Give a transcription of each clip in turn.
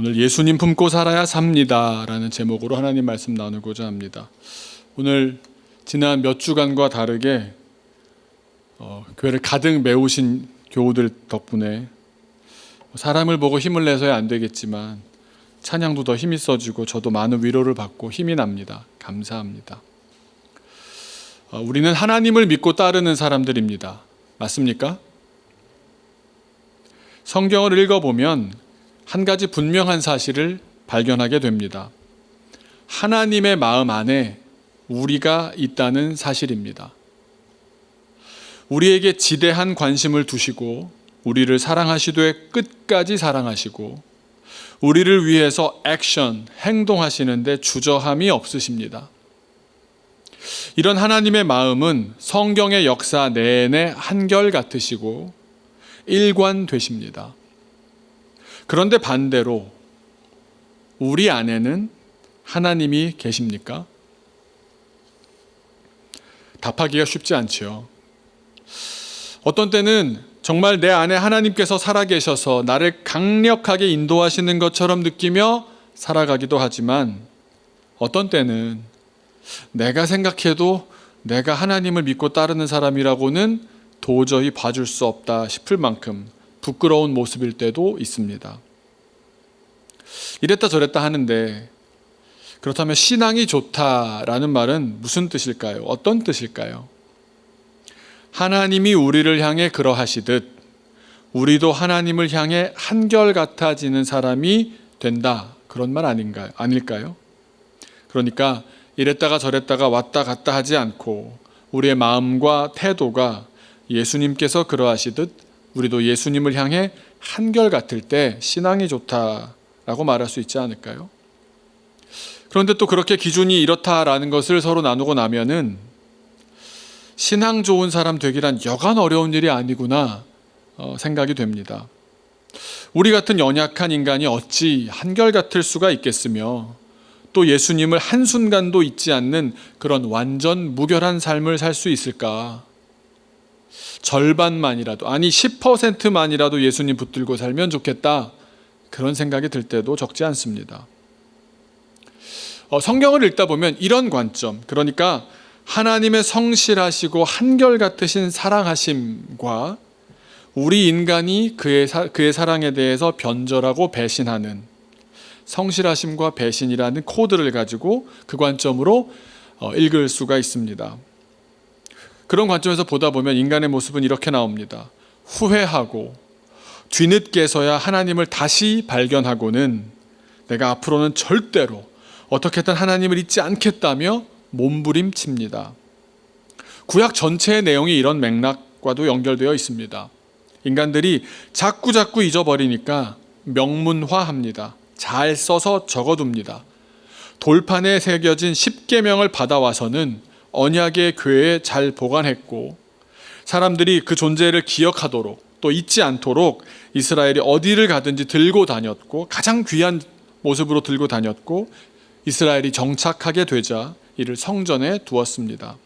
오늘 예수님 품고 살아야 삽니다 라는 제목으로 하나님 말씀 나누고자 합니다. 오늘 지난 몇 주간과 다르게 교회를 가득 메우신 교우들 덕분에 사람을 보고 힘을 내서야 안 되겠지만 찬양도 더 힘이 써지고 저도 많은 위로를 받고 힘이 납니다. 감사합니다. 우리는 하나님을 믿고 따르는 사람들입니다. 맞습니까? 성경을 읽어보면 한 가지 분명한 사실을 발견하게 됩니다. 하나님의 마음 안에 우리가 있다는 사실입니다. 우리에게 지대한 관심을 두시고 우리를 사랑하시되 끝까지 사랑하시고 우리를 위해서 행동하시는데 주저함이 없으십니다. 이런 하나님의 마음은 성경의 역사 내내 한결같으시고 일관되십니다. 그런데 반대로 우리 안에는 하나님이 계십니까? 답하기가 쉽지 않지요. 어떤 때는 정말 내 안에 하나님께서 살아계셔서 나를 강력하게 인도하시는 것처럼 느끼며 살아가기도 하지만 어떤 때는 내가 생각해도 내가 하나님을 믿고 따르는 사람이라고는 도저히 봐줄 수 없다 싶을 만큼 부끄러운 모습일 때도 있습니다. 이랬다 저랬다 하는데 그렇다면 신앙이 좋다라는 말은 무슨 뜻일까요? 어떤 뜻일까요? 하나님이 우리를 향해 그러하시듯 우리도 하나님을 향해 한결같아지는 사람이 된다. 그런 말 아닐까요? 그러니까 이랬다가 저랬다가 왔다 갔다 하지 않고 우리의 마음과 태도가 예수님께서 그러하시듯 우리도 예수님을 향해 한결같을 때 신앙이 좋다라고 말할 수 있지 않을까요? 그런데 또 그렇게 기준이 이렇다라는 것을 서로 나누고 나면은 신앙 좋은 사람 되기란 여간 어려운 일이 아니구나 생각이 됩니다. 우리 같은 연약한 인간이 어찌 한결같을 수가 있겠으며 또 예수님을 한순간도 잊지 않는 그런 완전 무결한 삶을 살 수 있을까? 절반만이라도, 아니 10%만이라도 예수님 붙들고 살면 좋겠다. 그런 생각이 들 때도 적지 않습니다. 성경을 읽다 보면 이런 관점, 그러니까 하나님의 성실하시고 한결같으신 사랑하심과 우리 인간이 그의 사랑에 대해서 변절하고 배신하는 성실하심과 배신이라는 코드를 가지고 그 관점으로 읽을 수가 있습니다. 그런 관점에서 보다 보면 인간의 모습은 이렇게 나옵니다. 후회하고 뒤늦게서야 하나님을 다시 발견하고는 내가 앞으로는 절대로 어떻게든 하나님을 잊지 않겠다며 몸부림칩니다. 구약 전체의 내용이 이런 맥락과도 연결되어 있습니다. 인간들이 자꾸 잊어버리니까 명문화합니다. 잘 써서 적어둡니다. 돌판에 새겨진 10계명을 받아와서는 언약의 궤에 잘 보관했고 사람들이 그 존재를 기억하도록 또 잊지 않도록 이스라엘이 어디를 가든지 들고 다녔고 가장 귀한 모습으로 들고 다녔고 이스라엘이 정착하게 되자 이를 성전에 두었습니다.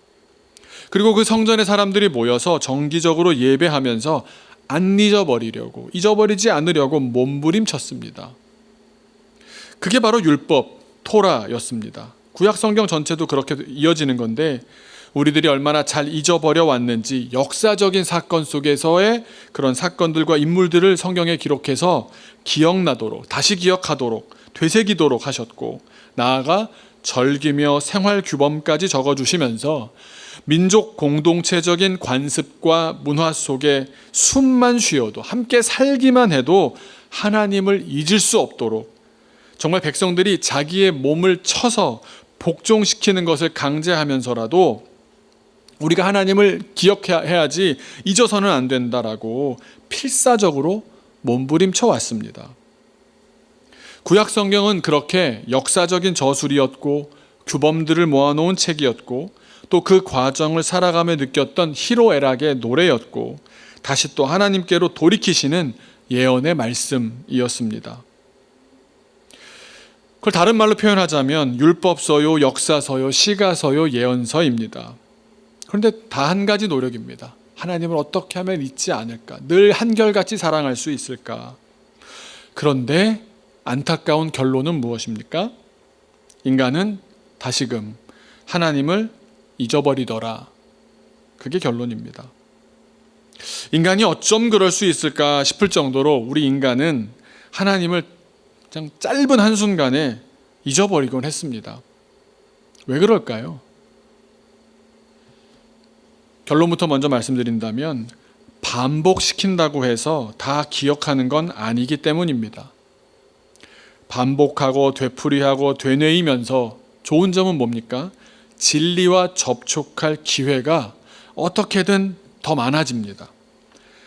그리고 그 성전에 사람들이 모여서 정기적으로 예배하면서 안 잊어버리려고, 잊어버리지 않으려고 몸부림쳤습니다. 그게 바로 율법, 토라였습니다. 구약 성경 전체도 그렇게 이어지는 건데 우리들이 얼마나 잘 잊어버려 왔는지 역사적인 사건 속에서의 그런 사건들과 인물들을 성경에 기록해서 기억나도록, 다시 기억하도록, 되새기도록 하셨고 나아가 절기며 생활 규범까지 적어주시면서 민족 공동체적인 관습과 문화 속에 숨만 쉬어도 함께 살기만 해도 하나님을 잊을 수 없도록 정말 백성들이 자기의 몸을 쳐서 복종시키는 것을 강제하면서라도 우리가 하나님을 기억해야지 잊어서는 안 된다라고 필사적으로 몸부림쳐 왔습니다. 구약 성경은 그렇게 역사적인 저술이었고 규범들을 모아놓은 책이었고 또 그 과정을 살아가며 느꼈던 희로애락의 노래였고 다시 또 하나님께로 돌이키시는 예언의 말씀이었습니다. 그걸 다른 말로 표현하자면 율법서요, 역사서요, 시가서요, 예언서입니다. 그런데 다 한 가지 노력입니다. 하나님을 어떻게 하면 잊지 않을까? 늘 한결같이 사랑할 수 있을까? 그런데 안타까운 결론은 무엇입니까? 인간은 다시금 하나님을 잊어버리더라. 그게 결론입니다. 인간이 어쩜 그럴 수 있을까 싶을 정도로 우리 인간은 하나님을 그냥 짧은 한순간에 잊어버리곤 했습니다. 왜 그럴까요? 결론부터 먼저 말씀드린다면 반복시킨다고 해서 다 기억하는 건 아니기 때문입니다. 반복하고 되풀이하고 되뇌이면서 좋은 점은 뭡니까? 진리와 접촉할 기회가 어떻게든 더 많아집니다.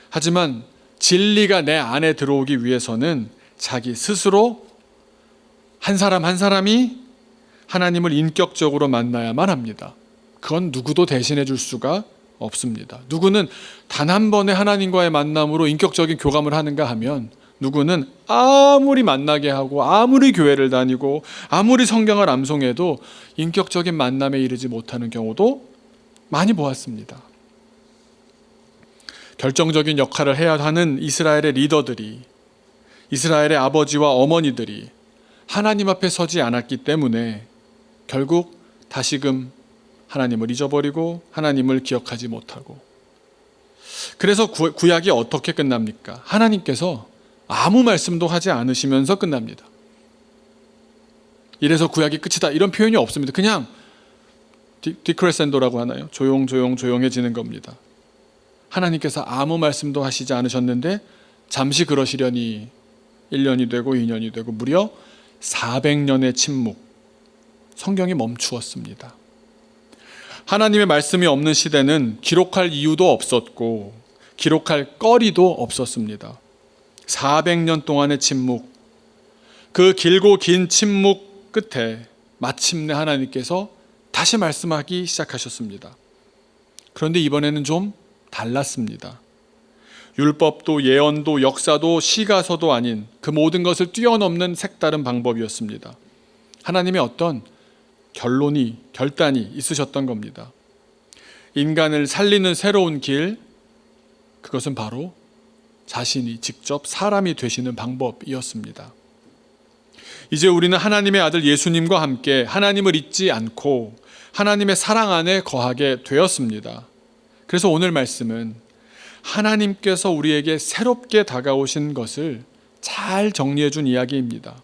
하지만 진리가 내 안에 들어오기 위해서는 자기 스스로 한 사람 한 사람이 하나님을 인격적으로 만나야만 합니다. 그건 누구도 대신해 줄 수가 없습니다. 누구는 단 한 번의 하나님과의 만남으로 인격적인 교감을 하는가 하면, 누구는 아무리 만나게 하고 아무리 교회를 다니고 아무리 성경을 암송해도 인격적인 만남에 이르지 못하는 경우도 많이 보았습니다. 결정적인 역할을 해야 하는 이스라엘의 리더들이, 이스라엘의 아버지와 어머니들이 하나님 앞에 서지 않았기 때문에 결국 다시금 하나님을 잊어버리고 하나님을 기억하지 못하고, 그래서 구약이 어떻게 끝납니까? 하나님께서 아무 말씀도 하지 않으시면서 끝납니다. 이래서 구약이 끝이다 이런 표현이 없습니다. 그냥 디크레센도라고 하나요? 조용해지는 겁니다. 하나님께서 아무 말씀도 하시지 않으셨는데 잠시 그러시려니 1년이 되고 2년이 되고 무려 400년의 침묵, 성경이 멈추었습니다. 하나님의 말씀이 없는 시대는 기록할 이유도 없었고 기록할 거리도 없었습니다. 400년 동안의 침묵, 그 길고 긴 침묵 끝에 마침내 하나님께서 다시 말씀하기 시작하셨습니다. 그런데 이번에는 좀 달랐습니다. 율법도 예언도 역사도 시가서도 아닌 그 모든 것을 뛰어넘는 색다른 방법이었습니다. 하나님의 어떤 결단이 있으셨던 겁니다. 인간을 살리는 새로운 길, 그것은 바로 자신이 직접 사람이 되시는 방법이었습니다. 이제 우리는 하나님의 아들 예수님과 함께 하나님을 잊지 않고 하나님의 사랑 안에 거하게 되었습니다. 그래서 오늘 말씀은 하나님께서 우리에게 새롭게 다가오신 것을 잘 정리해 준 이야기입니다.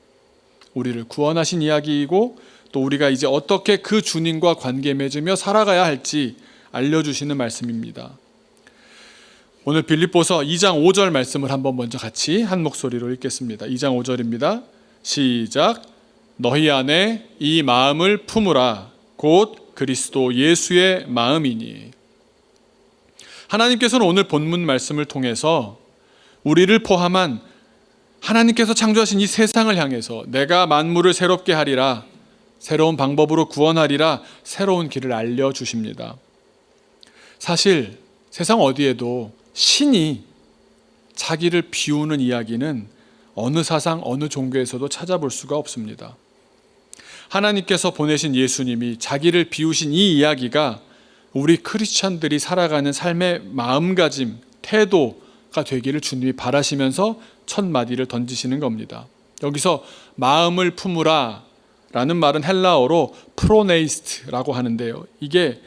우리를 구원하신 이야기이고 또 우리가 이제 어떻게 그 주님과 관계 맺으며 살아가야 할지 알려주시는 말씀입니다. 오늘 빌립보서 2장 5절 말씀을 한번 먼저 같이 한 목소리로 읽겠습니다. 2장 5절입니다. 시작. 너희 안에 이 마음을 품으라. 곧 그리스도 예수의 마음이니. 하나님께서는 오늘 본문 말씀을 통해서 우리를 포함한 하나님께서 창조하신 이 세상을 향해서 내가 만물을 새롭게 하리라, 새로운 방법으로 구원하리라, 새로운 길을 알려주십니다. 사실 세상 어디에도 신이 자기를 비우는 이야기는 어느 사상, 어느 종교에서도 찾아볼 수가 없습니다. 하나님께서 보내신 예수님이 자기를 비우신 이 이야기가 우리 크리스찬들이 살아가는 삶의 마음가짐, 태도가 되기를 주님이 바라시면서 첫 마디를 던지시는 겁니다. 여기서 마음을 품으라 라는 말은 헬라어로 프로네이스트라고 하는데요. 이게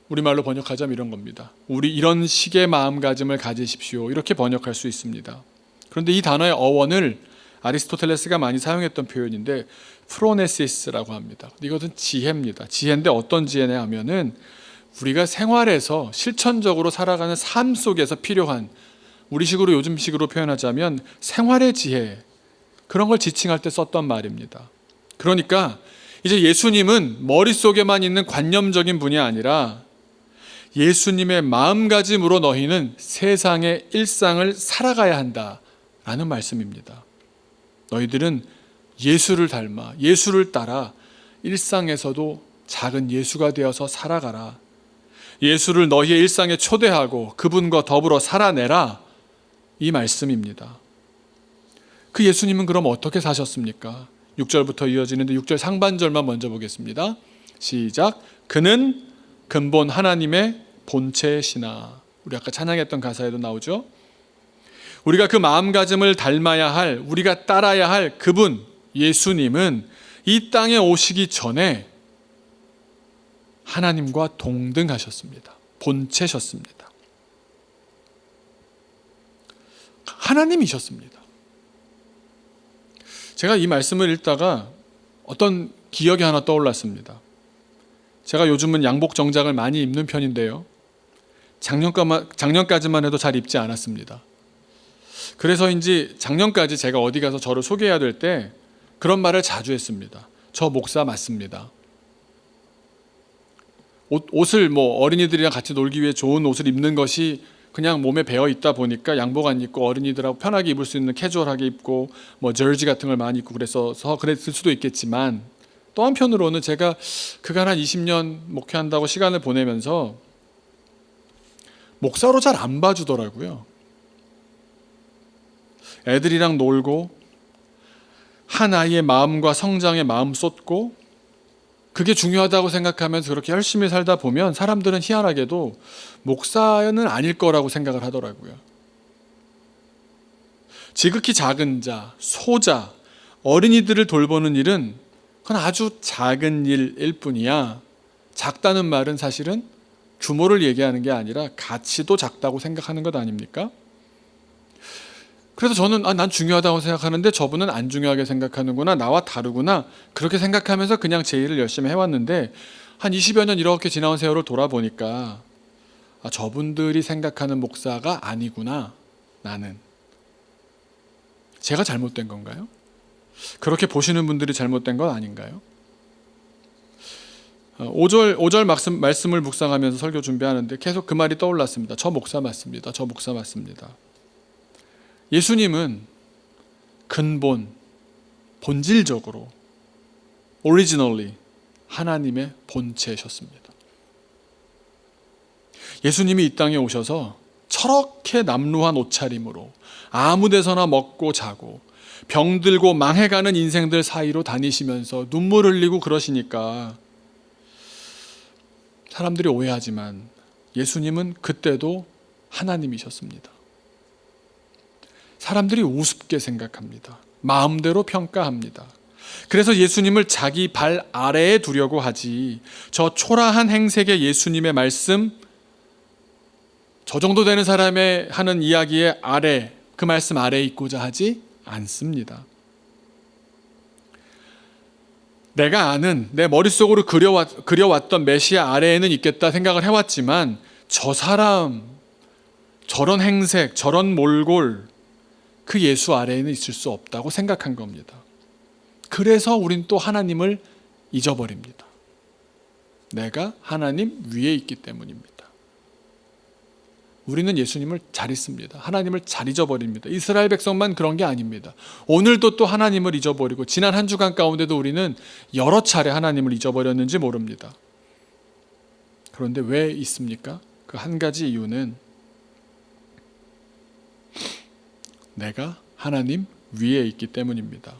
우리말로 번역하자면 이런 겁니다. 우리 이런 식의 마음가짐을 가지십시오. 이렇게 번역할 수 있습니다. 그런데 이 단어의 어원을 아리스토텔레스가 많이 사용했던 표현인데 프로네시스라고 합니다. 이것은 지혜입니다. 지혜인데 어떤 지혜냐 하면은 우리가 생활에서 실천적으로 살아가는 삶 속에서 필요한, 우리식으로 요즘식으로 표현하자면 생활의 지혜, 그런 걸 지칭할 때 썼던 말입니다. 그러니까 이제 예수님은 머릿속에만 있는 관념적인 분이 아니라 예수님의 마음가짐으로 너희는 세상의 일상을 살아가야 한다라는 말씀입니다. 너희들은 예수를 닮아, 예수를 따라 일상에서도 작은 예수가 되어서 살아가라. 예수를 너희의 일상에 초대하고 그분과 더불어 살아내라. 이 말씀입니다. 그 예수님은 그럼 어떻게 사셨습니까? 6절부터 이어지는데 6절 상반절만 먼저 보겠습니다. 시작. 그는 근본 하나님의 본체시나. 우리 아까 찬양했던 가사에도 나오죠. 우리가 그 마음가짐을 닮아야 할, 우리가 따라야 할 그분, 예수님은 이 땅에 오시기 전에 하나님과 동등하셨습니다. 본체셨습니다. 하나님이셨습니다. 제가 이 말씀을 읽다가 어떤 기억이 하나 떠올랐습니다. 제가 요즘은 양복 정장을 많이 입는 편인데요, 작년까지만 해도 잘 입지 않았습니다. 그래서인지 작년까지 제가 어디 가서 저를 소개해야 될 때 그런 말을 자주 했습니다. 저 목사 맞습니다. 옷을 어린이들이랑 같이 놀기 위해 좋은 옷을 입는 것이 그냥 몸에 배어 있다 보니까 양복 안 입고 어린이들하고 편하게 입을 수 있는 캐주얼하게 입고 저지 같은 걸 많이 입고 그랬어서 그랬을 수도 있겠지만, 또 한편으로는 제가 그간 한 20년 목회한다고 시간을 보내면서 목사로 잘 안 봐주더라고요. 애들이랑 놀고 한 아이의 마음과 성장에 마음 쏟고 그게 중요하다고 생각하면서 그렇게 열심히 살다 보면 사람들은 희한하게도 목사는 아닐 거라고 생각을 하더라고요. 지극히 작은 자, 소자, 어린이들을 돌보는 일은 그건 아주 작은 일일 뿐이야. 작다는 말은 사실은 규모를 얘기하는 게 아니라 가치도 작다고 생각하는 것 아닙니까? 그래서 저는 난 중요하다고 생각하는데 저분은 안 중요하게 생각하는구나, 나와 다르구나, 그렇게 생각하면서 그냥 제 일을 열심히 해왔는데 한 20여 년 이렇게 지나온 세월을 돌아보니까 저분들이 생각하는 목사가 아니구나. 나는 제가 잘못된 건가요? 그렇게 보시는 분들이 잘못된 건 아닌가요? 5절 말씀을 묵상하면서 설교 준비하는데 계속 그 말이 떠올랐습니다. 저 목사 맞습니다. 저 목사 맞습니다. 예수님은 근본, 본질적으로 originally 하나님의 본체셨습니다. 예수님이 이 땅에 오셔서 저렇게 남루한 옷차림으로 아무 데서나 먹고 자고 병들고 망해가는 인생들 사이로 다니시면서 눈물 흘리고 그러시니까 사람들이 오해하지만 예수님은 그때도 하나님이셨습니다. 사람들이 우습게 생각합니다. 마음대로 평가합니다. 그래서 예수님을 자기 발 아래에 두려고 하지, 저 초라한 행색의 예수님의 말씀, 저 정도 되는 사람의 하는 이야기의 아래, 그 말씀 아래에 있고자 하지 않습니다. 내가 아는, 내 머릿속으로 그려왔던 메시아 아래에는 있겠다 생각을 해왔지만 저 사람, 저런 행색, 저런 몰골, 그 예수 아래에는 있을 수 없다고 생각한 겁니다. 그래서 우린 또 하나님을 잊어버립니다. 내가 하나님 위에 있기 때문입니다. 우리는 예수님을 잘 잊습니다. 하나님을 잘 잊어버립니다. 이스라엘 백성만 그런 게 아닙니다. 오늘도 또 하나님을 잊어버리고 지난 한 주간 가운데도 우리는 여러 차례 하나님을 잊어버렸는지 모릅니다. 그런데 왜 있습니까? 그 한 가지 이유는 내가 하나님 위에 있기 때문입니다.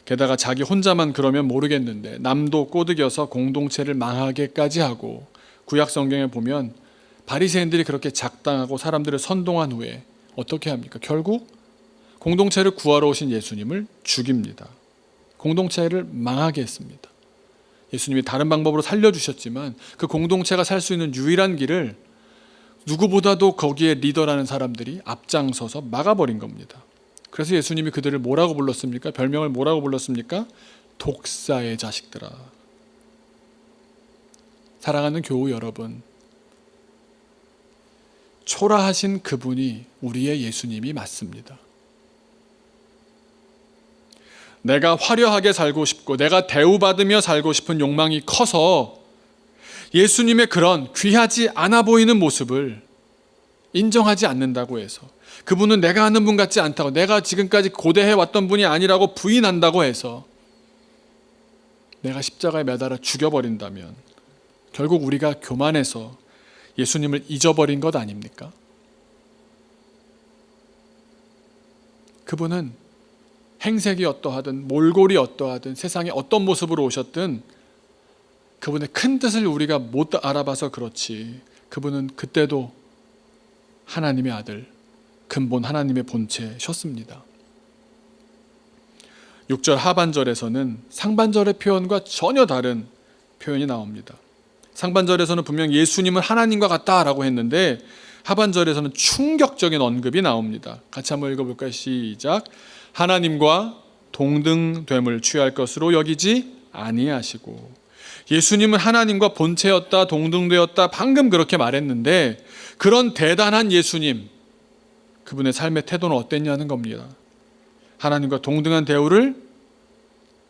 게다가 자기 혼자만 그러면 모르겠는데 남도 꼬드겨서 공동체를 망하게까지 하고, 구약 성경에 보면 바리새인들이 그렇게 작당하고 사람들을 선동한 후에 어떻게 합니까? 결국 공동체를 구하러 오신 예수님을 죽입니다. 공동체를 망하게 했습니다. 예수님이 다른 방법으로 살려주셨지만 그 공동체가 살 수 있는 유일한 길을 누구보다도 거기에 리더라는 사람들이 앞장서서 막아버린 겁니다. 그래서 예수님이 그들을 뭐라고 불렀습니까? 별명을 뭐라고 불렀습니까? 독사의 자식들아. 사랑하는 교우 여러분, 초라하신 그분이 우리의 예수님이 맞습니다. 내가 화려하게 살고 싶고 내가 대우받으며 살고 싶은 욕망이 커서 예수님의 그런 귀하지 않아 보이는 모습을 인정하지 않는다고 해서, 그분은 내가 아는 분 같지 않다고, 내가 지금까지 고대해왔던 분이 아니라고 부인한다고 해서 내가 십자가에 매달아 죽여버린다면 결국 우리가 교만해서 예수님을 잊어버린 것 아닙니까? 그분은 행색이 어떠하든 몰골이 어떠하든 세상에 어떤 모습으로 오셨든 그분의 큰 뜻을 우리가 못 알아봐서 그렇지, 그분은 그때도 하나님의 아들, 근본 하나님의 본체셨습니다. 6절 하반절에서는 상반절의 표현과 전혀 다른 표현이 나옵니다. 상반절에서는 분명 예수님은 하나님과 같다라고 했는데 하반절에서는 충격적인 언급이 나옵니다. 같이 한번 읽어볼까요? 시작. 하나님과 동등됨을 취할 것으로 여기지 아니하시고. 예수님은 하나님과 본체였다, 동등되었다, 방금 그렇게 말했는데 그런 대단한 예수님, 그분의 삶의 태도는 어땠냐는 겁니다. 하나님과 동등한 대우를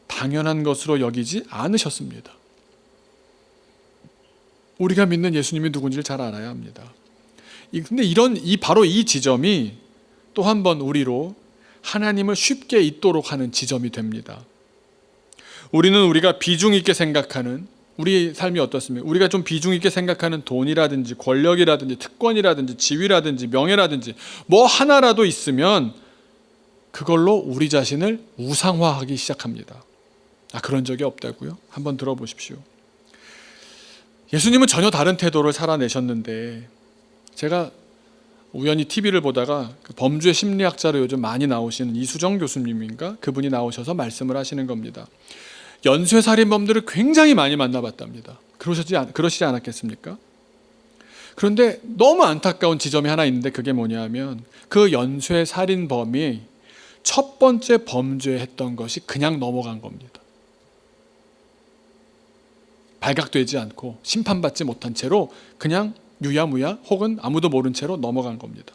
당연한 것으로 여기지 않으셨습니다. 우리가 믿는 예수님이 누군지를 잘 알아야 합니다. 근데 바로 이 지점이 또 한 번 우리로 하나님을 쉽게 잊도록 하는 지점이 됩니다. 우리가 비중 있게 생각하는, 우리 삶이 어떻습니까? 우리가 좀 비중 있게 생각하는 돈이라든지 권력이라든지 특권이라든지 지위라든지 명예라든지 뭐 하나라도 있으면 그걸로 우리 자신을 우상화하기 시작합니다. 그런 적이 없다고요? 한번 들어보십시오. 예수님은 전혀 다른 태도를 살아내셨는데 제가 우연히 TV를 보다가 범죄 심리학자로 요즘 많이 나오시는 이수정 교수님인가? 그분이 나오셔서 말씀을 하시는 겁니다. 연쇄살인범들을 굉장히 많이 만나봤답니다. 그러시지 않았겠습니까? 그런데 너무 안타까운 지점이 하나 있는데 그게 뭐냐면 그 연쇄살인범이 첫 번째 범죄했던 것이 그냥 넘어간 겁니다. 발각되지 않고 심판받지 못한 채로 그냥 유야무야 혹은 아무도 모른 채로 넘어간 겁니다.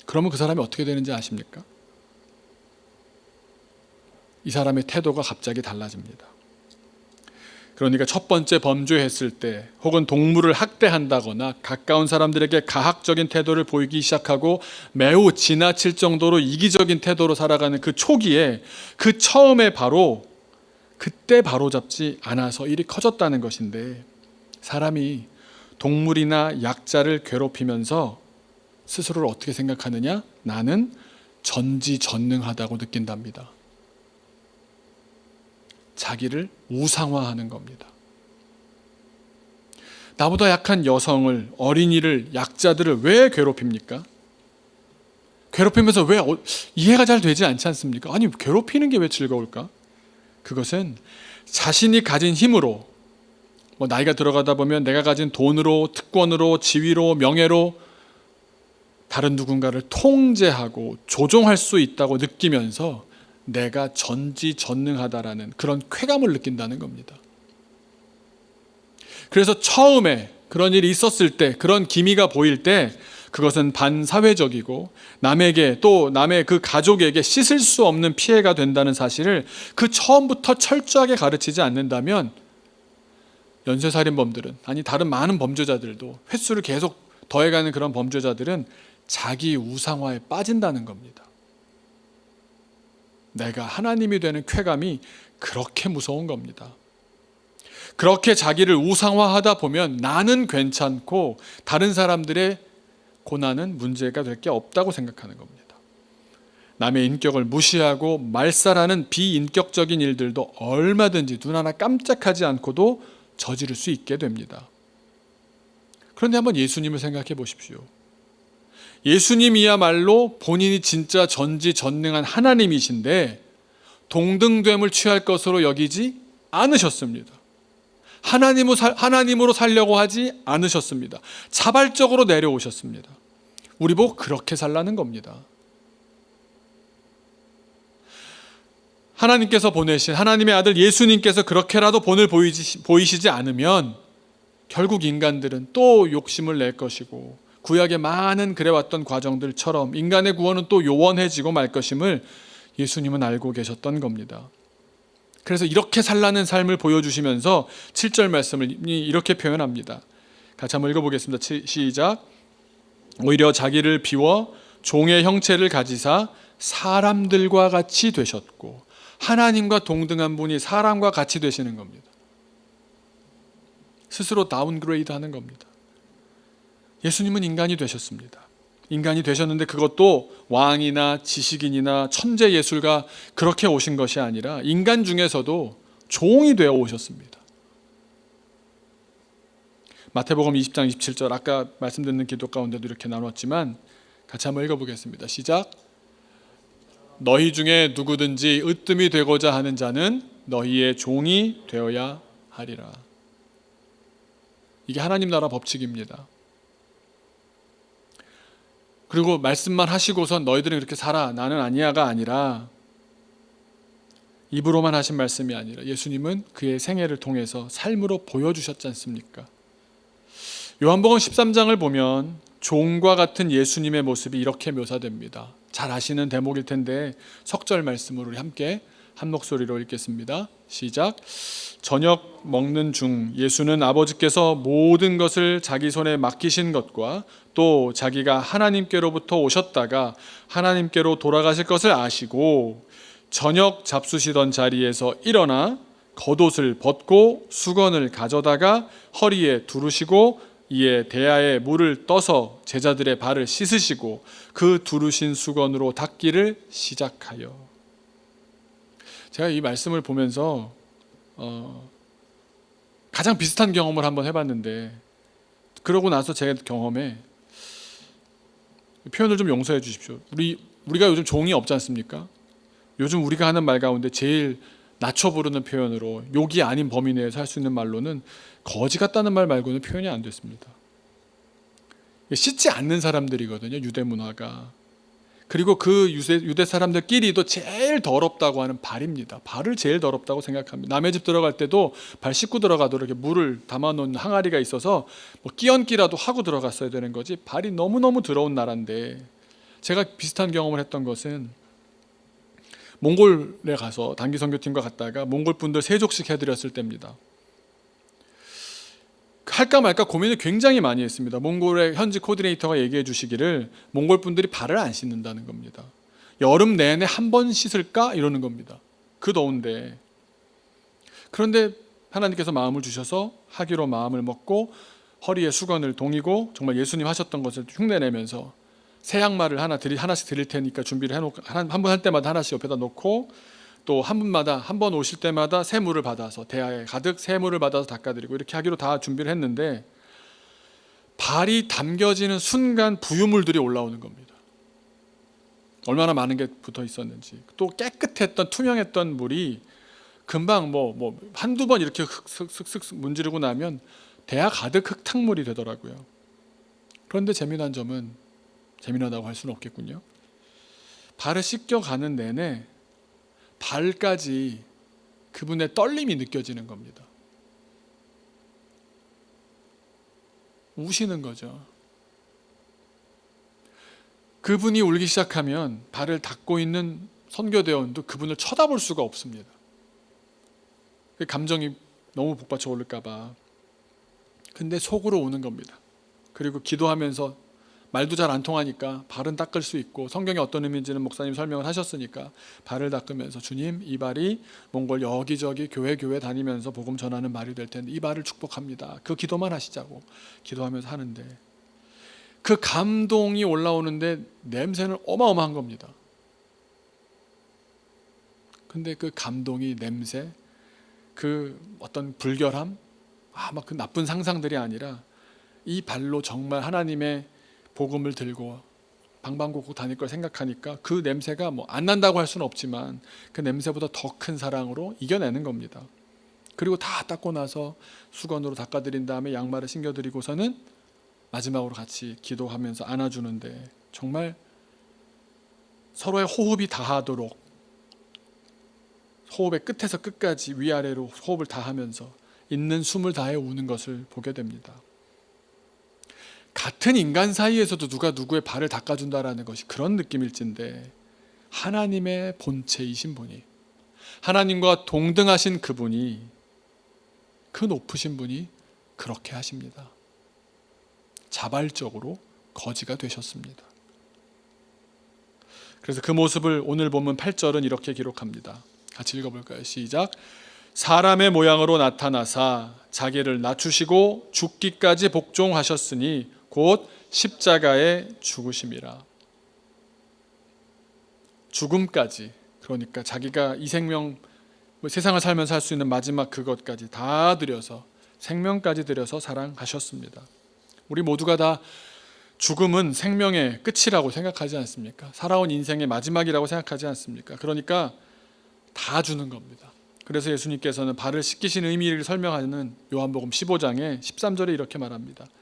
그러면 그 사람이 어떻게 되는지 아십니까? 이 사람의 태도가 갑자기 달라집니다. 그러니까 첫 번째 범죄했을 때 혹은 동물을 학대한다거나 가까운 사람들에게 가학적인 태도를 보이기 시작하고 매우 지나칠 정도로 이기적인 태도로 살아가는 그 초기에 그 처음에 그때 바로잡지 않아서 일이 커졌다는 것인데 사람이 동물이나 약자를 괴롭히면서 스스로를 어떻게 생각하느냐? 나는 전지전능하다고 느낀답니다. 자기를 우상화하는 겁니다. 나보다 약한 여성을, 어린이를, 약자들을 왜 괴롭힙니까? 괴롭히면서 왜 이해가 잘 되지 않지 않습니까? 아니, 괴롭히는 게 왜 즐거울까? 그것은 자신이 가진 힘으로, 나이가 들어가다 보면 내가 가진 돈으로, 특권으로, 지위로, 명예로 다른 누군가를 통제하고 조종할 수 있다고 느끼면서 내가 전지전능하다라는 그런 쾌감을 느낀다는 겁니다. 그래서 처음에 그런 일이 있었을 때, 그런 기미가 보일 때 그것은 반사회적이고 남에게 또 남의 그 가족에게 씻을 수 없는 피해가 된다는 사실을 그 처음부터 철저하게 가르치지 않는다면 연쇄살인범들은, 아니 다른 많은 범죄자들도, 횟수를 계속 더해가는 그런 범죄자들은 자기 우상화에 빠진다는 겁니다. 내가 하나님이 되는 쾌감이 그렇게 무서운 겁니다. 그렇게 자기를 우상화하다 보면 나는 괜찮고 다른 사람들의 고난은 문제가 될 게 없다고 생각하는 겁니다. 남의 인격을 무시하고 말살하는 비인격적인 일들도 얼마든지 눈 하나 깜짝하지 않고도 저지를 수 있게 됩니다. 그런데 한번 예수님을 생각해 보십시오. 예수님이야말로 본인이 진짜 전지전능한 하나님이신데 동등됨을 취할 것으로 여기지 않으셨습니다. 하나님으로 살려고 하지 않으셨습니다. 자발적으로 내려오셨습니다. 우리 보고 그렇게 살라는 겁니다. 하나님께서 보내신 하나님의 아들 예수님께서 그렇게라도 본을 보이시지 않으면 결국 인간들은 또 욕심을 낼 것이고 구약의 많은 그래왔던 과정들처럼 인간의 구원은 또 요원해지고 말 것임을 예수님은 알고 계셨던 겁니다. 그래서 이렇게 살라는 삶을 보여주시면서 7절 말씀을 이렇게 표현합니다. 같이 한번 읽어보겠습니다. 시작. 오히려 자기를 비워 종의 형체를 가지사 사람들과 같이 되셨고, 하나님과 동등한 분이 사람과 같이 되시는 겁니다. 스스로 다운그레이드 하는 겁니다. 예수님은 인간이 되셨습니다. 인간이 되셨는데 그것도 왕이나 지식인이나 천재 예술가 그렇게 오신 것이 아니라 인간 중에서도 종이 되어 오셨습니다. 마태복음 20장 27절 아까 말씀드린 기도 가운데도 이렇게 나눴지만 같이 한번 읽어보겠습니다. 시작. 너희 중에 누구든지 으뜸이 되고자 하는 자는 너희의 종이 되어야 하리라. 이게 하나님 나라 법칙입니다. 그리고 말씀만 하시고선 너희들은 그렇게 살아, 나는 아니야가 아니라, 입으로만 하신 말씀이 아니라 예수님은 그의 생애를 통해서 삶으로 보여주셨지 않습니까? 요한복음 13장을 보면 종과 같은 예수님의 모습이 이렇게 묘사됩니다. 잘 아시는 대목일 텐데 석절 말씀으로 우리 함께 한 목소리로 읽겠습니다. 시작. 저녁 먹는 중 예수는 아버지께서 모든 것을 자기 손에 맡기신 것과 또 자기가 하나님께로부터 오셨다가 하나님께로 돌아가실 것을 아시고 저녁 잡수시던 자리에서 일어나 겉옷을 벗고 수건을 가져다가 허리에 두르시고 이에 대야에 물을 떠서 제자들의 발을 씻으시고 그 두르신 수건으로 닦기를 시작하여. 제가 이 말씀을 보면서 가장 비슷한 경험을 한번 해봤는데, 그러고 나서 제 경험에, 표현을 좀 용서해 주십시오. 우리가 요즘 종이 없지 않습니까? 요즘 우리가 하는 말 가운데 제일 낮춰 부르는 표현으로, 욕이 아닌 범위 내에서 할 수 있는 말로는 거지 같다는 말 말고는 표현이 안 됐습니다. 씻지 않는 사람들이거든요, 유대 문화가. 그리고 그 유대 사람들끼리도 제일 더럽다고 하는 발입니다. 발을 제일 더럽다고 생각합니다. 남의 집 들어갈 때도 발 씻고 들어가도록 이렇게 물을 담아놓는 항아리가 있어서 뭐 끼얹기라도 하고 들어갔어야 되는 거지, 발이 너무너무 더러운 나라인데. 제가 비슷한 경험을 했던 것은 몽골에 가서 단기 선교팀과 갔다가 몽골 분들 세족식 해드렸을 때입니다. 할까 말까 고민을 굉장히 많이 했습니다. 몽골의 현지 코디네이터가 얘기해 주시기를 몽골 분들이 발을 안 씻는다는 겁니다. 여름 내내 한 번 씻을까? 이러는 겁니다. 그 더운데. 그런데 하나님께서 마음을 주셔서 하기로 마음을 먹고 허리에 수건을 동이고 정말 예수님 하셨던 것을 흉내내면서 새 양말을 하나씩 드릴 테니까 준비를 해놓고, 한 번 할 때마다 하나씩 옆에다 놓고, 또 한 번 오실 때마다 새 물을 받아서 대야에 가득 새 물을 받아서 닦아드리고, 이렇게 하기로 다 준비를 했는데 발이 담겨지는 순간 부유물들이 올라오는 겁니다. 얼마나 많은 게 붙어 있었는지. 또 깨끗했던 투명했던 물이 금방 뭐 한두 번 이렇게 슥슥슥 문지르고 나면 대야 가득 흙탕물이 되더라고요. 그런데 재미난 점은, 재미나다고 할 수는 없겠군요, 발을 씻겨가는 내내 발까지 그분의 떨림이 느껴지는 겁니다. 우시는 거죠. 그분이 울기 시작하면 발을 닦고 있는 선교대원도 그분을 쳐다볼 수가 없습니다. 감정이 너무 복받쳐 오를까 봐. 근데 속으로 우는 겁니다. 그리고 기도하면서 말도 잘 안 통하니까 발은 닦을 수 있고, 성경이 어떤 의미인지는 목사님 설명을 하셨으니까 발을 닦으면서, 주님, 이 발이 몽골 여기저기 교회 다니면서 복음 전하는 말이 될 텐데 이 발을 축복합니다. 그 기도만 하시자고 기도하면서 하는데, 그 감동이 올라오는데 냄새는 어마어마한 겁니다. 근데 그 감동이, 냄새, 그 어떤 불결함, 막 그 나쁜 상상들이 아니라 이 발로 정말 하나님의 복음을 들고 방방곡곡 다닐 걸 생각하니까 그 냄새가 뭐 안 난다고 할 수는 없지만 그 냄새보다 더 큰 사랑으로 이겨내는 겁니다. 그리고 다 닦고 나서 수건으로 닦아드린 다음에 양말을 신겨드리고서는 마지막으로 같이 기도하면서 안아주는데, 정말 서로의 호흡이 다하도록, 호흡의 끝에서 끝까지 위아래로 호흡을 다하면서 있는 숨을 다해 우는 것을 보게 됩니다. 같은 인간 사이에서도 누가 누구의 발을 닦아준다라는 것이 그런 느낌일진데, 하나님의 본체이신 분이, 하나님과 동등하신 그분이, 그 높으신 분이 그렇게 하십니다. 자발적으로 거지가 되셨습니다. 그래서 그 모습을 오늘 본문 8절은 이렇게 기록합니다. 같이 읽어볼까요? 시작. 사람의 모양으로 나타나사 자기를 낮추시고 죽기까지 복종하셨으니 곧 십자가에 죽으심이라. 죽음까지, 그러니까 자기가 이 생명, 세상을 살면서 할 수 있는 마지막 그것까지 다 들여서, 생명까지 들여서 사랑하셨습니다. 우리 모두가 다 죽음은 생명의 끝이라고 생각하지 않습니까? 살아온 인생의 마지막이라고 생각하지 않습니까? 그러니까 다 주는 겁니다. 그래서 예수님께서는 발을 씻기신 의미를 설명하는 요한복음 15장에 13절에 이렇게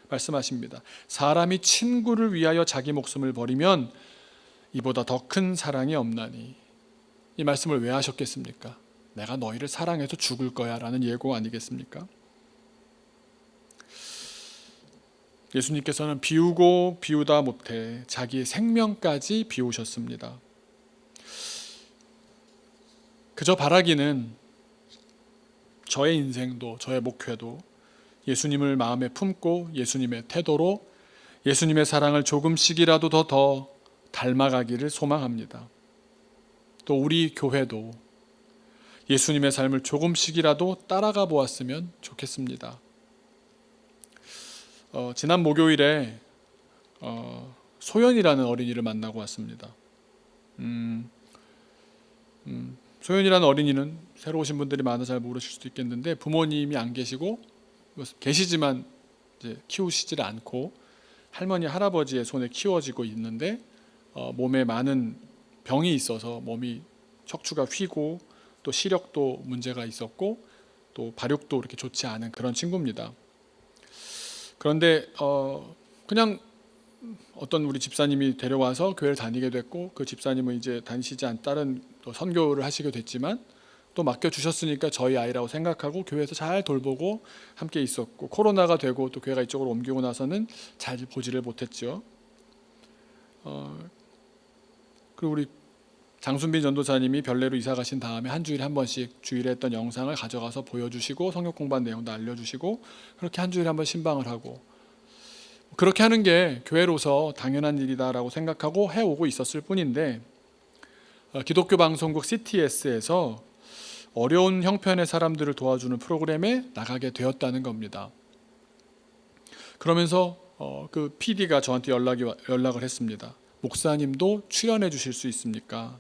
말씀하십니다. 사람이 친구를 위하여 자기 목숨을 버리면 이보다 더 큰 사랑이 없나니. 이 말씀을 왜 하셨겠습니까? 내가 너희를 사랑해서 죽을 거야 라는 예고 아니겠습니까? 예수님께서는 비우고 비우다 못해 자기의 생명까지 비우셨습니다. 그저 바라기는 저의 인생도 저의 목회도 예수님을 마음에 품고 예수님의 태도로 예수님의 사랑을 조금씩이라도 더 닮아가기를 소망합니다. 또 우리 교회도 예수님의 삶을 조금씩이라도 따라가 보았으면 좋겠습니다. 지난 목요일에 소연이라는 어린이를 만나고 왔습니다. 소연이라는 어린이는 새로 오신 분들이 많아 잘 모르실 수도 있겠는데 부모님이 안 계시고 계시지만 이제 키우시질 않고 할머니 할아버지의 손에 키워지고 있는데 몸에 많은 병이 있어서 몸이 척추가 휘고 또 시력도 문제가 있었고 또 발육도 그렇게 좋지 않은 그런 친구입니다. 그런데 그냥 어떤 우리 집사님이 데려와서 교회를 다니게 됐고 그 집사님은 이제 다니시지 않은 다른 또 선교를 하시게 됐지만 또 맡겨주셨으니까 저희 아이라고 생각하고 교회에서 잘 돌보고 함께 있었고 코로나가 되고 또 교회가 이쪽으로 옮기고 나서는 잘 보지를 못했죠. 그리고 우리 장순빈 전도사님이 별내로 이사 가신 다음에 한 주일에 한 번씩 주일에 했던 영상을 가져가서 보여주시고 성경 공부한 내용도 알려주시고 그렇게 한 주일에 한 번 신방을 하고 그렇게 하는 게 교회로서 당연한 일이다라고 생각하고 해오고 있었을 뿐인데 기독교 방송국 CTS에서 어려운 형편의 사람들을 도와주는 프로그램에 나가게 되었다는 겁니다. 그러면서 그 PD가 저한테 연락을 했습니다. 목사님도 출연해 주실 수 있습니까?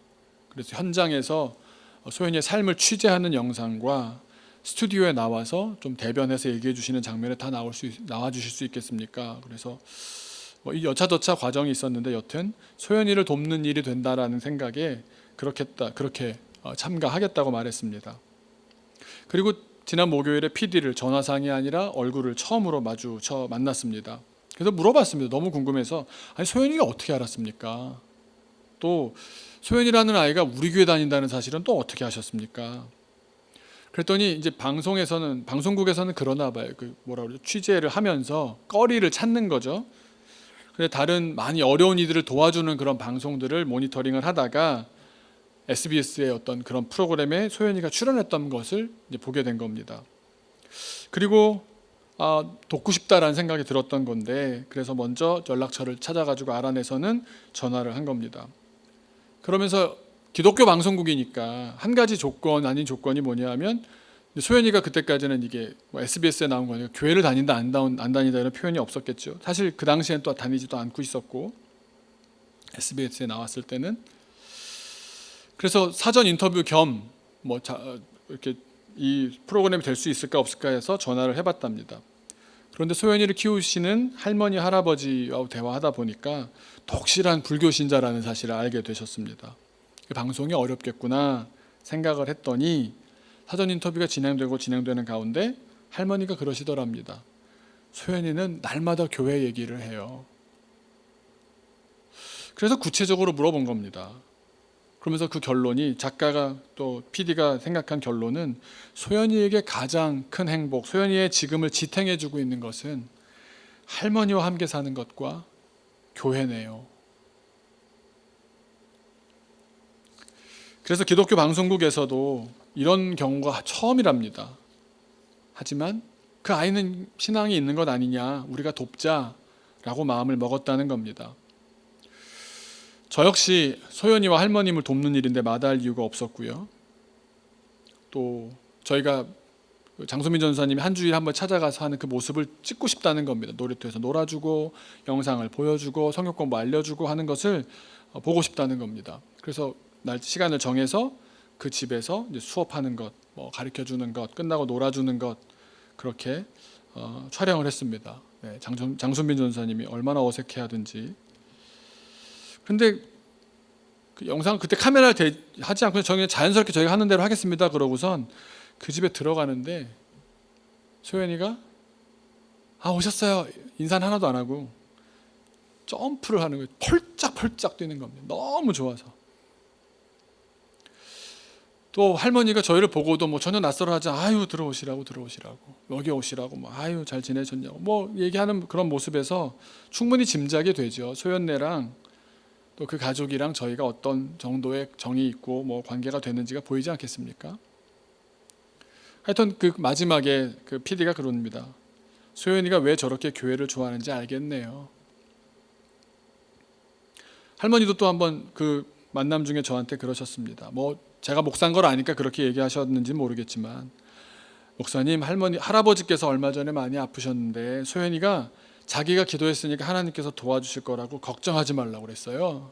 그래서 현장에서 소연이의 삶을 취재하는 영상과 스튜디오에 나와서 좀 대변해서 얘기해 주시는 장면에 다 나와 주실 수 있겠습니까? 그래서 이 여차저차 과정이 있었는데 여튼 소연이를 돕는 일이 된다라는 생각에 그렇게 참가하겠다고 말했습니다. 그리고 지난 목요일에 PD를 전화상이 아니라 얼굴을 처음으로 만났습니다. 그래서 물어봤습니다. 너무 궁금해서 아니 소연이가 어떻게 알았습니까? 또 소연이라는 아이가 우리 교회 다닌다는 사실은 또 어떻게 아셨습니까? 그랬더니 이제 방송국에서는 그러나 봐요. 취재를 하면서 거리를 찾는 거죠. 그래서 다른 많이 어려운 이들을 도와주는 그런 방송들을 모니터링을 하다가 SBS의 어떤 그런 프로그램에 소연이가 출연했던 것을 이제 보게 된 겁니다. 그리고 돕고 싶다라는 생각이 들었던 건데 그래서 먼저 연락처를 찾아가지고 알아내서는 전화를 한 겁니다. 그러면서 기독교 방송국이니까 한 가지 조건 아닌 조건이 뭐냐면 소연이가 그때까지는 이게 SBS에 나온 거니까 교회를 다닌다 안 다니다 이런 표현이 없었겠죠. 사실 그 당시엔 또 다니지도 않고 있었고 SBS에 나왔을 때는 그래서 사전 인터뷰 겸 이렇게 이 프로그램이 될 수 있을까 없을까 해서 전화를 해봤답니다. 그런데 소연이를 키우시는 할머니 할아버지와 대화하다 보니까 독실한 불교 신자라는 사실을 알게 되셨습니다. 방송이 어렵겠구나 생각을 했더니 사전 인터뷰가 진행되는 가운데 할머니가 그러시더랍니다. 소연이는 날마다 교회 얘기를 해요. 그래서 구체적으로 물어본 겁니다. 그러면서 그 결론이 작가가 또 PD가 생각한 결론은 소연이에게 가장 큰 행복, 소연이의 지금을 지탱해주고 있는 것은 할머니와 함께 사는 것과 교회네요. 그래서 기독교 방송국에서도 이런 경우가 처음이랍니다. 하지만 그 아이는 신앙이 있는 것 아니냐, 우리가 돕자라고 마음을 먹었다는 겁니다. 저 역시 소연이와 할머님을 돕는 일인데 마다할 이유가 없었고요. 또 저희가 장소민 전사님이 한 주일에 한번 찾아가서 하는 그 모습을 찍고 싶다는 겁니다. 놀이터에서 놀아주고 영상을 보여주고 성경 공부 알려주고 하는 것을 보고 싶다는 겁니다. 그래서 시간을 정해서 그 집에서 이제 수업하는 것, 가르쳐주는 것, 끝나고 놀아주는 것 그렇게 촬영을 했습니다. 네, 장순빈 전사님이 얼마나 어색해하든지. 근데 그 영상 그때 카메라 하지 않고 저희 자연스럽게 저희가 하는 대로 하겠습니다. 그러고선 그 집에 들어가는데 소연이가 오셨어요. 인사는 하나도 안 하고 점프를 하는 거예요. 펄짝펄짝 뛰는 겁니다. 너무 좋아서. 또 할머니가 저희를 보고도 뭐 전혀 낯설어하지 들어오시라고 여기 오시라고 잘 지내셨냐고 얘기하는 그런 모습에서 충분히 짐작이 되죠. 소연네랑 또 그 가족이랑 저희가 어떤 정도의 정이 있고 관계가 되는지가 보이지 않겠습니까? 하여튼 그 마지막에 그 PD가 그럽니다. 소연이가 왜 저렇게 교회를 좋아하는지 알겠네요. 할머니도 또 한번 그 만남 중에 저한테 그러셨습니다. 제가 목사인 걸 아니까 그렇게 얘기하셨는지 모르겠지만, 목사님, 할아버지께서 얼마 전에 많이 아프셨는데 소연이가 자기가 기도했으니까 하나님께서 도와주실 거라고 걱정하지 말라고 그랬어요.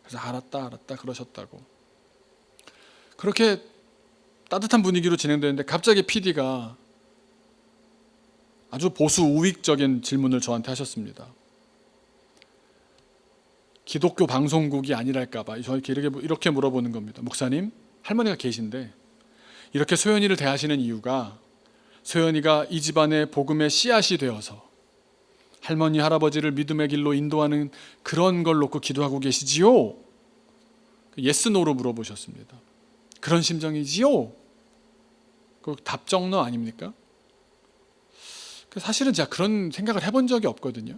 그래서 알았다 그러셨다고. 그렇게 따뜻한 분위기로 진행되는데 갑자기 PD가 아주 보수 우익적인 질문을 저한테 하셨습니다. 기독교 방송국이 아니랄까봐 저희께 이렇게 물어보는 겁니다. 목사님, 할머니가 계신데 이렇게 소연이를 대하시는 이유가 소연이가 이 집안의 복음의 씨앗이 되어서 할머니, 할아버지를 믿음의 길로 인도하는 그런 걸 놓고 기도하고 계시지요? 예스, 노로 물어보셨습니다. 그런 심정이지요? 그 답정너 아닙니까? 사실은 제가 그런 생각을 해본 적이 없거든요.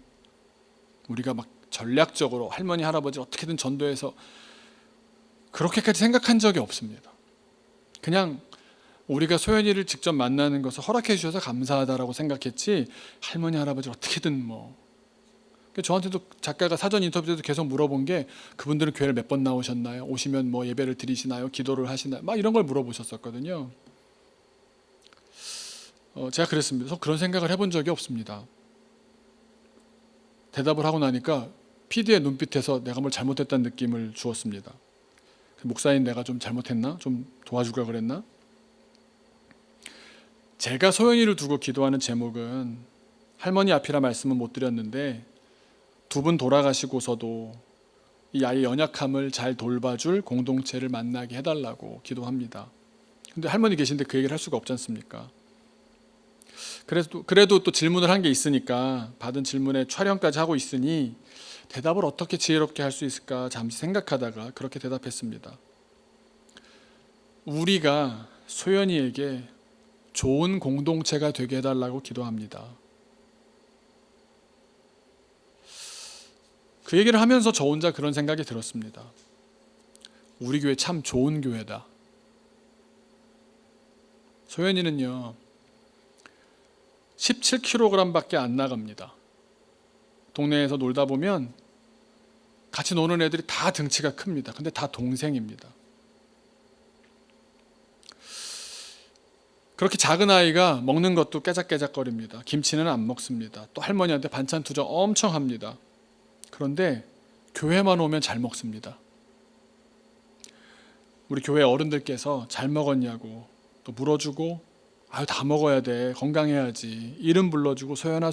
우리가 전략적으로 할머니, 할아버지를 어떻게든 전도해서 그렇게까지 생각한 적이 없습니다. 그냥 우리가 소연이를 직접 만나는 것을 허락해 주셔서 감사하다라고 생각했지, 할머니, 할아버지를 어떻게든 저한테도 작가가 사전 인터뷰 때도 계속 물어본 게, 그분들은 교회를 몇 번 나오셨나요? 오시면 예배를 드리시나요? 기도를 하시나요? 이런 걸 물어보셨었거든요. 제가 그랬습니다. 그래서 그런 생각을 해본 적이 없습니다. 대답을 하고 나니까 PD의 눈빛에서 내가 뭘 잘못했다는 느낌을 주었습니다. 목사인 내가 좀 잘못했나? 좀 도와주려고 그랬나? 제가 소연이를 두고 기도하는 제목은 할머니 앞이라 말씀은 못 드렸는데, 두 분 돌아가시고서도 이 아이의 연약함을 잘 돌봐줄 공동체를 만나게 해달라고 기도합니다. 근데 할머니 계신데 그 얘기를 할 수가 없지 않습니까? 그래도 또 질문을 한 게 있으니까, 받은 질문에 촬영까지 하고 있으니 대답을 어떻게 지혜롭게 할 수 있을까 잠시 생각하다가 그렇게 대답했습니다. 우리가 소연이에게 좋은 공동체가 되게 해달라고 기도합니다. 그 얘기를 하면서 저 혼자 그런 생각이 들었습니다. 우리 교회 참 좋은 교회다. 소연이는요 17kg밖에 안 나갑니다. 동네에서 놀다 보면 같이 노는 애들이 다 등치가 큽니다. 근데 다 동생입니다. 그렇게 작은 아이가 먹는 것도 깨작깨작거립니다. 김치는 안 먹습니다. 또 할머니한테 반찬 투정 엄청 합니다. 그런데 교회만 오면 잘 먹습니다. 우리 교회 어른들께서 잘 먹었냐고 또 물어주고, 다 먹어야 돼, 건강해야지, 이름 불러주고 소연아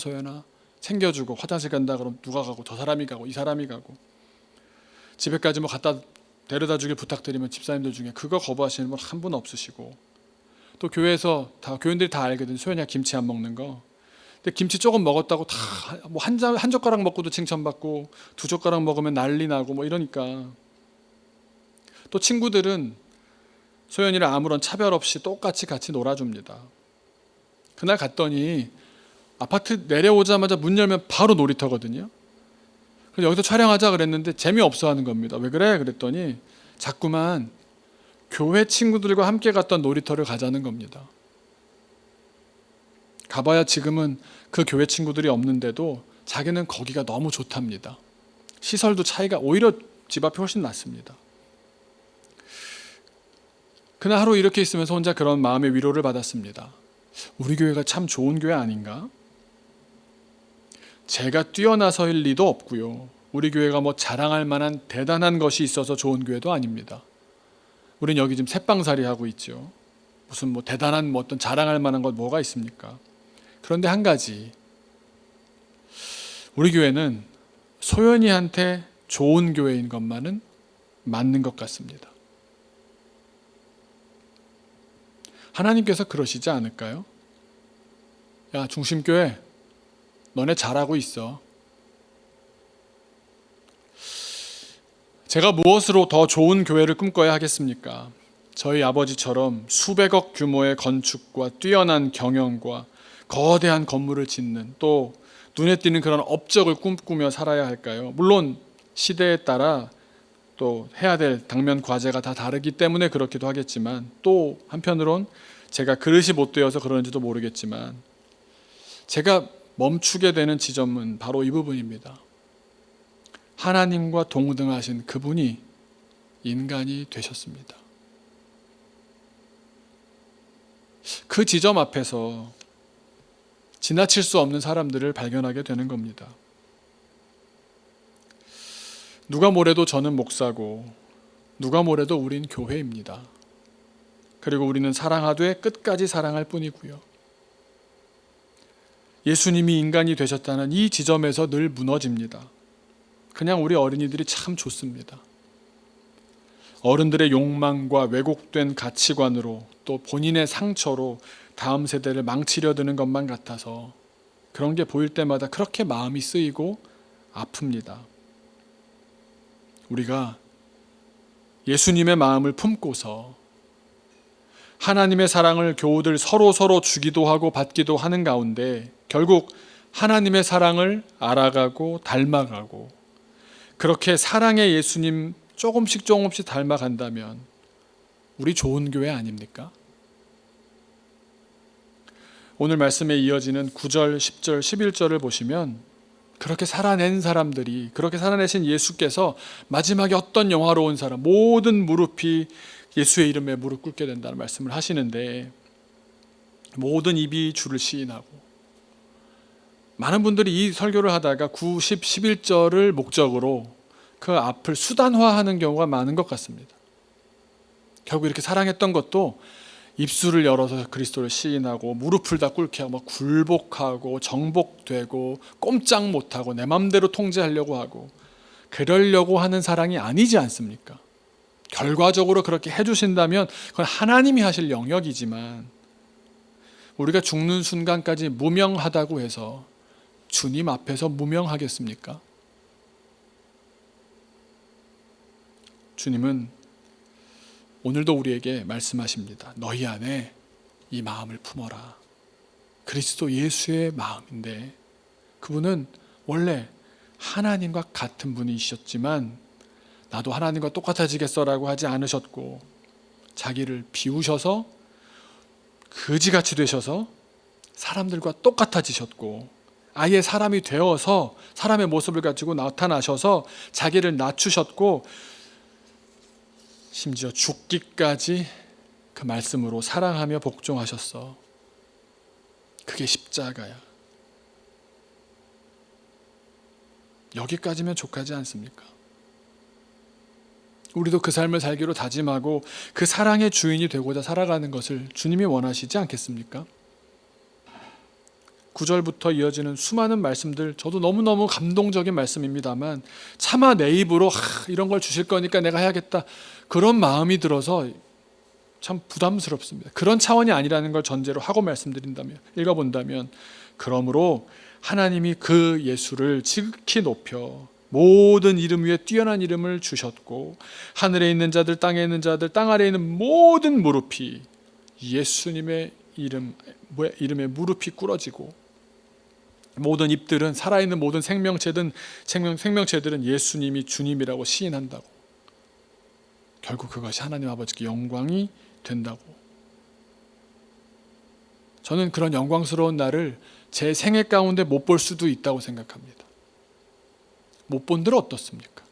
챙겨주고, 화장실 간다 그러면 누가 가고, 저 사람이 가고 이 사람이 가고, 집에까지 갖다 데려다 주길 부탁드리면 집사님들 중에 그거 거부하시는 분 한 분 없으시고, 또 교회에서 교인들이 다 알거든, 소연이가 김치 안 먹는 거. 근데 김치 조금 먹었다고 다 한 젓가락 먹고도 칭찬받고, 두 젓가락 먹으면 난리 나고 이러니까. 또 친구들은 소연이랑 아무런 차별 없이 똑같이 같이 놀아줍니다. 그날 갔더니 아파트 내려오자마자 문 열면 바로 놀이터거든요. 그래서 여기서 촬영하자 그랬는데 재미없어 하는 겁니다. 왜 그래? 그랬더니 자꾸만 교회 친구들과 함께 갔던 놀이터를 가자는 겁니다. 가봐야 지금은 그 교회 친구들이 없는데도 자기는 거기가 너무 좋답니다. 시설도 차이가 오히려 집 앞이 훨씬 낫습니다. 그날 하루 이렇게 있으면서 혼자 그런 마음의 위로를 받았습니다. 우리 교회가 참 좋은 교회 아닌가? 제가 뛰어나서일 리도 없고요. 우리 교회가 자랑할 만한 대단한 것이 있어서 좋은 교회도 아닙니다. 우린 여기 지금 새빵살이 하고 있죠. 무슨 대단한 어떤 자랑할 만한 것 뭐가 있습니까? 그런데 한 가지, 우리 교회는 소연이한테 좋은 교회인 것만은 맞는 것 같습니다. 하나님께서 그러시지 않을까요? 야, 중심교회, 너네 잘하고 있어. 제가 무엇으로 더 좋은 교회를 꿈꿔야 하겠습니까? 저희 아버지처럼 수백억 규모의 건축과 뛰어난 경영과 거대한 건물을 짓는, 또 눈에 띄는 그런 업적을 꿈꾸며 살아야 할까요? 물론 시대에 따라 또 해야 될 당면 과제가 다 다르기 때문에 그렇기도 하겠지만, 또 한편으론 제가 그릇이 못 되어서 그런지도 모르겠지만 제가 멈추게 되는 지점은 바로 이 부분입니다. 하나님과 동등하신 그분이 인간이 되셨습니다. 그 지점 앞에서 지나칠 수 없는 사람들을 발견하게 되는 겁니다. 누가 뭐래도 저는 목사고, 누가 뭐래도 우린 교회입니다. 그리고 우리는 사랑하되 끝까지 사랑할 뿐이고요. 예수님이 인간이 되셨다는 이 지점에서 늘 무너집니다. 그냥 우리 어린이들이 참 좋습니다. 어른들의 욕망과 왜곡된 가치관으로 또 본인의 상처로 다음 세대를 망치려 드는 것만 같아서 그런 게 보일 때마다 그렇게 마음이 쓰이고 아픕니다. 우리가 예수님의 마음을 품고서 하나님의 사랑을 교우들 서로 주기도 하고 받기도 하는 가운데 결국 하나님의 사랑을 알아가고 닮아가고, 그렇게 사랑의 예수님 조금씩 닮아간다면 우리 좋은 교회 아닙니까? 오늘 말씀에 이어지는 9절, 10절, 11절을 보시면 그렇게 살아낸 사람들이, 그렇게 살아내신 예수께서 마지막에 어떤 영화로운 사람, 모든 무릎이 예수의 이름에 무릎 꿇게 된다는 말씀을 하시는데, 모든 입이 주를 시인하고, 많은 분들이 이 설교를 하다가 9, 10, 11절을 목적으로 그 앞을 수단화하는 경우가 많은 것 같습니다. 결국 이렇게 사랑했던 것도 입술을 열어서 그리스도를 시인하고 무릎을 다 꿇게 하고 굴복하고 정복되고 꼼짝 못하고 내 맘대로 통제하려고 하고 그러려고 하는 사랑이 아니지 않습니까? 결과적으로 그렇게 해주신다면 그건 하나님이 하실 영역이지만, 우리가 죽는 순간까지 무명하다고 해서 주님 앞에서 무명하겠습니까? 주님은 오늘도 우리에게 말씀하십니다. 너희 안에 이 마음을 품어라. 그리스도 예수의 마음인데, 그분은 원래 하나님과 같은 분이셨지만 나도 하나님과 똑같아지겠어라고 하지 않으셨고, 자기를 비우셔서 그지같이 되셔서 사람들과 똑같아지셨고, 아예 사람이 되어서 사람의 모습을 가지고 나타나셔서 자기를 낮추셨고, 심지어 죽기까지 그 말씀으로 사랑하며 복종하셨어. 그게 십자가야. 여기까지면 족하지 않습니까? 우리도 그 삶을 살기로 다짐하고 그 사랑의 주인이 되고자 살아가는 것을 주님이 원하시지 않겠습니까? 9절부터 이어지는 수많은 말씀들, 저도 너무너무 감동적인 말씀입니다만 차마 내 입으로 이런 걸 주실 거니까 내가 해야겠다, 그런 마음이 들어서 참 부담스럽습니다. 그런 차원이 아니라는 걸 전제로 하고 말씀드린다면, 읽어본다면, 그러므로 하나님이 그 예수를 지극히 높여 모든 이름 위에 뛰어난 이름을 주셨고, 하늘에 있는 자들, 땅에 있는 자들, 땅 아래에 있는 모든 무릎이 예수님의 이름에 무릎이 꿇어지고, 모든 입들은, 살아있는 모든 생명체들은 예수님이 주님이라고 시인한다고. 결국 그것이 하나님 아버지께 영광이 된다고. 저는 그런 영광스러운 날을 제 생애 가운데 못 볼 수도 있다고 생각합니다. 못 본들 어떻습니까?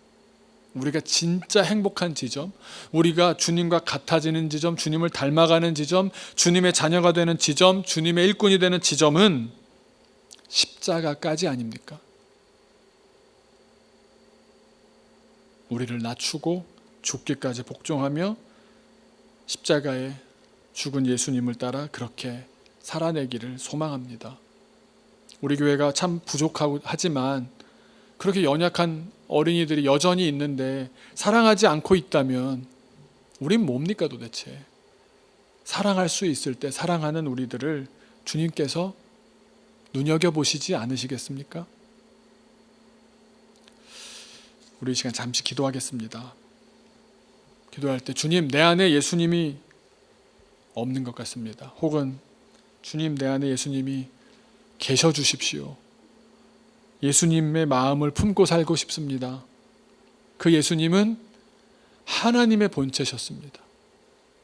우리가 진짜 행복한 지점, 우리가 주님과 같아지는 지점, 주님을 닮아가는 지점, 주님의 자녀가 되는 지점, 주님의 일꾼이 되는 지점은 십자가까지 아닙니까? 우리를 낮추고 죽기까지 복종하며 십자가에 죽은 예수님을 따라 그렇게 살아내기를 소망합니다. 우리 교회가 참 부족하고 하지만 그렇게 연약한 어린이들이 여전히 있는데 사랑하지 않고 있다면 우린 뭡니까 도대체? 사랑할 수 있을 때 사랑하는 우리들을 주님께서 눈여겨보시지 않으시겠습니까? 우리 이 시간 잠시 기도하겠습니다. 기도할 때 주님, 내 안에 예수님이 없는 것 같습니다. 혹은 주님, 내 안에 예수님이 계셔 주십시오. 예수님의 마음을 품고 살고 싶습니다. 그 예수님은 하나님의 본체셨습니다.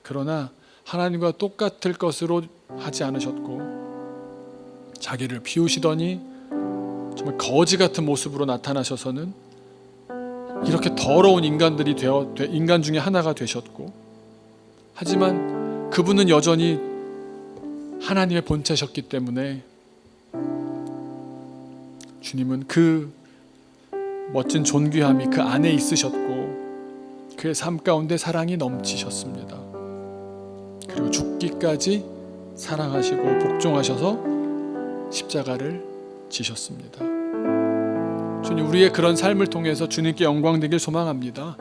그러나 하나님과 똑같을 것으로 하지 않으셨고 자기를 비우시더니 정말 거지 같은 모습으로 나타나셔서는 이렇게 더러운 인간 중에 하나가 되셨고, 하지만 그분은 여전히 하나님의 본체셨기 때문에 주님은 그 멋진 존귀함이 그 안에 있으셨고 그의 삶 가운데 사랑이 넘치셨습니다. 그리고 죽기까지 사랑하시고 복종하셔서 십자가를 지셨습니다. 주님, 우리의 그런 삶을 통해서 주님께 영광 되길 소망합니다.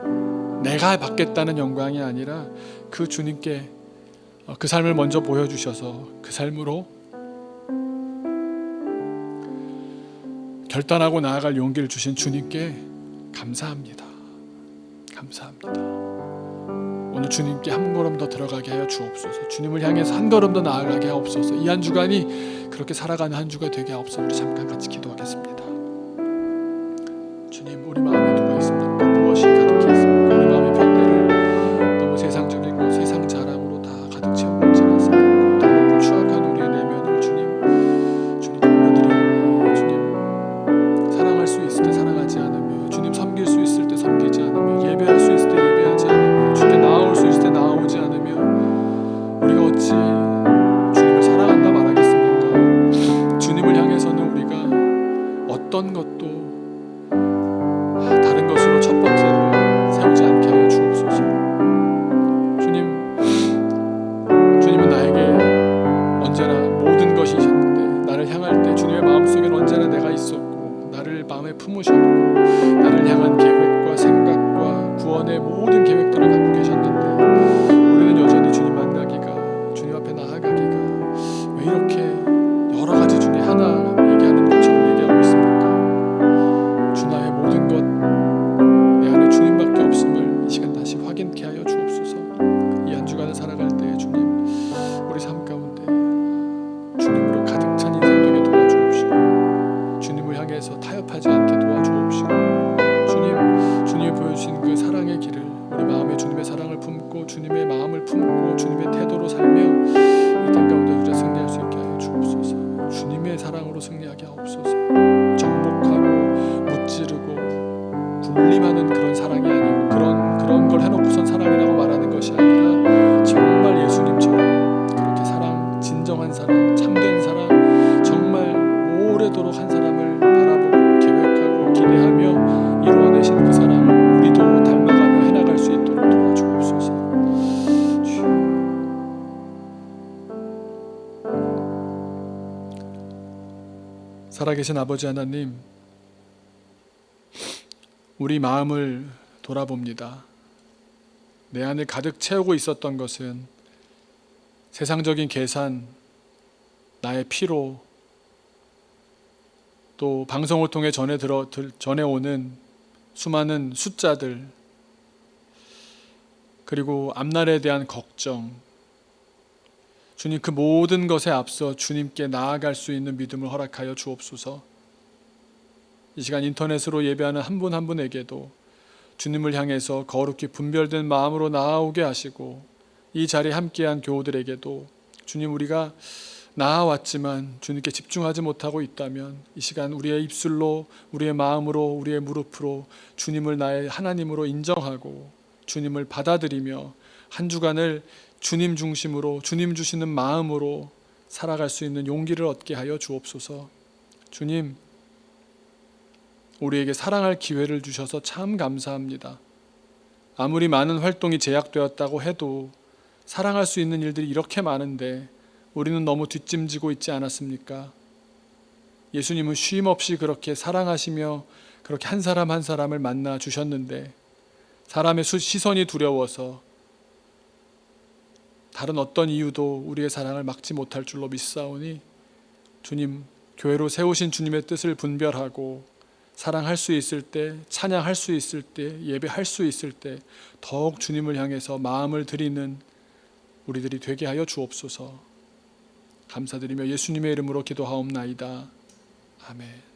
내가 받겠다는 영광이 아니라 그 주님께 그 삶을 먼저 보여주셔서 그 삶으로 결단하고 나아갈 용기를 주신 주님께 감사합니다. 감사합니다. 오늘 주님께 한 걸음 더 들어가게 하여 주옵소서. 주님을 향해서 한 걸음 더 나아가게 하옵소서. 이 한 주간이 그렇게 살아가는 한 주가 되게 하옵소서. 우리 잠깐 같이 기도하겠습니다. 주님, 우리 마음에 누가 있습니까? 무엇이 가득해 있습니까? 우리 마음의 편대를 너무 세상적인 것, 세상 자랑으로 다 가득 채우고 있지 않습니까? 더럽고 추악한 우리의 내면을 주님 올려드리오니, 주님 사랑할 수 있을 때 사랑하지 않으며, 주님 섬길 수 있을 때 섬기지 않으며, 예배할 수 있을 때 예배하지 않으며, 주께 나아올 수 있을 때 나아오지 않으며 우리가 어찌 주님을 사랑한다 말하겠습니까? 주님을 향해서는 우리가 어떤 것도 다른 것으로 첫 번째로 세우지 않게 하여 주옵소서. 주님은 나에게 언제나 모든 것이셨는데, 나를 향할 때 주님의 마음속에는 언제나 내가 있었고 나를 마음에 품으셨고 나를 향한 계획과 생각과 구원의 모든 계획들을 갖고 계셨는데, 우리는 여전히 주님 만나기가, 주님 앞에 나아가기가 왜 이렇게 여러 가지 중에 하나 얘기하는 것처럼 얘기하고 있습니까? 주 나의 모든 것, 내 안에 주님밖에 없음을 이 시간 다시 확인케 하여 주옵소서. 이 한 주간을 살아갈 때 주님, 우리 삶 가운데 주님으로 가득 찬 인생 되게 도와주옵시고, 주님을 향해서 타협하지 않게 도와주옵시고, 주님이 보여주신 그 사랑의 길을, 우리 마음에 주님의 사랑을 품고 주님의 마음을 품고 주님의 태도로 살며 이 땅 가운데 우리가 승리할 수 있게 하여 주옵소서. 주님의 사랑으로 승리하게 하옵소서. 정복하고 무찌르고 군림하는 그런 사랑이 아니고 그런 걸 해놓고선 사랑이라고 말하는 것이 아니라 정말 예수님처럼 그렇게 사랑, 진정한 사랑, 참된 사랑, 정말 오래도록 한 사람을 바라보고 계획하고 기대하며 이루어내신 그 사랑을 우리도 닮아가며 해나갈 수 있도록 도와주옵소서. 살아계신 아버지 하나님, 우리 마음을 돌아봅니다. 내 안을 가득 채우고 있었던 것은 세상적인 계산, 나의 피로, 또 방송을 통해 전해오는 수많은 숫자들, 그리고 앞날에 대한 걱정, 주님, 그 모든 것에 앞서 주님께 나아갈 수 있는 믿음을 허락하여 주옵소서. 이 시간 인터넷으로 예배하는 한 분 한 분에게도 주님을 향해서 거룩히 분별된 마음으로 나아오게 하시고, 이 자리에 함께한 교우들에게도 주님, 우리가 나아왔지만 주님께 집중하지 못하고 있다면 이 시간 우리의 입술로, 우리의 마음으로, 우리의 무릎으로 주님을 나의 하나님으로 인정하고 주님을 받아들이며 한 주간을 주님 중심으로, 주님 주시는 마음으로 살아갈 수 있는 용기를 얻게 하여 주옵소서. 주님, 우리에게 사랑할 기회를 주셔서 참 감사합니다. 아무리 많은 활동이 제약되었다고 해도 사랑할 수 있는 일들이 이렇게 많은데 우리는 너무 뒷짐지고 있지 않았습니까? 예수님은 쉼 없이 그렇게 사랑하시며 그렇게 한 사람 한 사람을 만나 주셨는데 사람의 시선이 두려워서 다른 어떤 이유도 우리의 사랑을 막지 못할 줄로 믿사오니 주님, 교회로 세우신 주님의 뜻을 분별하고 사랑할 수 있을 때, 찬양할 수 있을 때, 예배할 수 있을 때 더욱 주님을 향해서 마음을 드리는 우리들이 되게 하여 주옵소서. 감사드리며 예수님의 이름으로 기도하옵나이다. 아멘.